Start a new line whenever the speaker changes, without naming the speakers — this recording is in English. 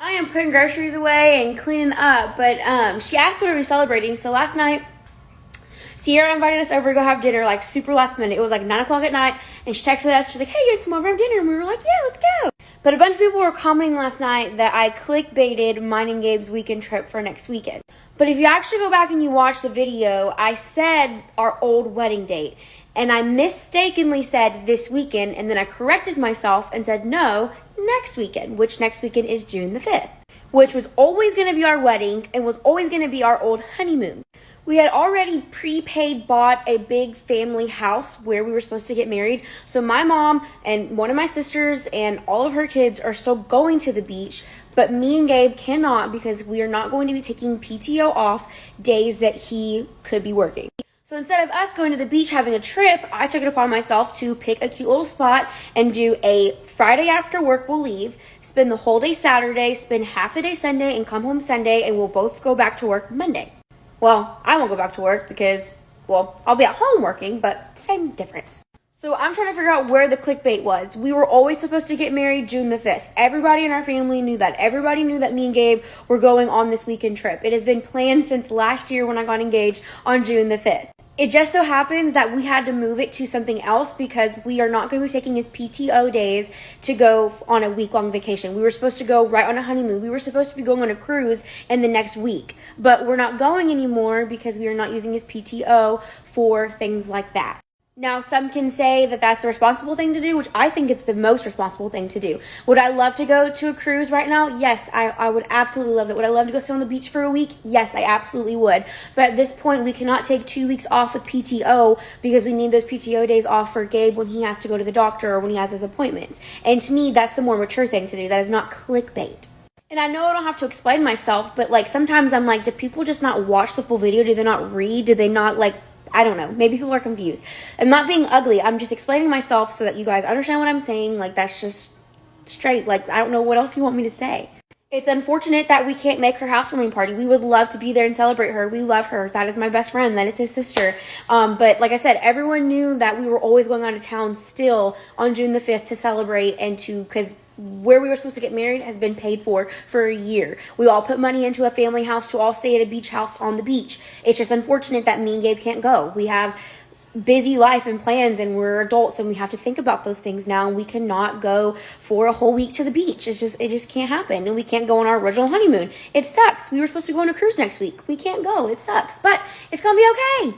I am putting groceries away and cleaning up, but she asked what we were celebrating. So last night, Sierra invited us over to go have dinner, like super last minute. It was like 9 o'clock at night, and she texted us. She's like, "Hey, you gonna come over and have dinner?" And we were like, "Yeah, let's go." But a bunch of people were commenting last night that I clickbaited mine and Gabe's weekend trip for next weekend. But if you actually go back and you watch the video, I said our old wedding date. And I mistakenly said this weekend, and then I corrected myself and said no, next weekend, which next weekend is June the 5th, which was always going to be our wedding and was always going to be our old honeymoon. We had already prepaid bought a big family house where we were supposed to get married. So my mom and one of my sisters and all of her kids are still going to the beach, but me and Gabe cannot because we are not going to be taking PTO off days that he could be working. So instead of us going to the beach having a trip, I took it upon myself to pick a cute little spot and do a Friday after work we'll leave, spend the whole day Saturday, spend half a day Sunday, and come home Sunday, and we'll both go back to work Monday. Well, I won't go back to work because, well, I'll be at home working, but same difference. So I'm trying to figure out where the clickbait was. We were always supposed to get married June the 5th. Everybody in our family knew that. Everybody knew that me and Gabe were going on this weekend trip. It has been planned since last year when I got engaged on June the 5th. It just so happens that we had to move it to something else because we are not going to be taking his PTO days to go on a week-long vacation. We were supposed to go right on a honeymoon. We were supposed to be going on a cruise in the next week. But we're not going anymore because we are not using his PTO for things like that. Now, some can say that that's the responsible thing to do, which I think it's the most responsible thing to do. Would I love to go to a cruise right now? Yes, I would absolutely love it. Would I love to go sit on the beach for a week? Yes, I absolutely would. But at this point, we cannot take 2 weeks off with PTO because we need those PTO days off for Gabe when he has to go to the doctor or when he has his appointments. And to me, that's the more mature thing to do. That is not clickbait. And I know I don't have to explain myself, but like sometimes I'm like, do people just not watch the full video? Do they not read? Do they not like... I don't know. Maybe people are confused. I'm not being ugly. I'm just explaining myself so that you guys understand what I'm saying. Like, that's just straight. Like, I don't know what else you want me to say. It's unfortunate that we can't make her housewarming party. We would love to be there and celebrate her. We love her. That is my best friend. That is his sister. But like I said, everyone knew that we were always going out of town still on June the 5th to celebrate and to, because where we were supposed to get married has been paid for a year. We all put money into a family house to all stay at a beach house on the beach. It's just unfortunate that me and Gabe can't go. We have busy life and plans and we're adults and we have to think about those things now, and we cannot go for a whole week to the beach. It just can't happen. And we can't go on our original honeymoon. It sucks. We were supposed to go on a cruise next week. We can't go. It sucks, but it's gonna be okay.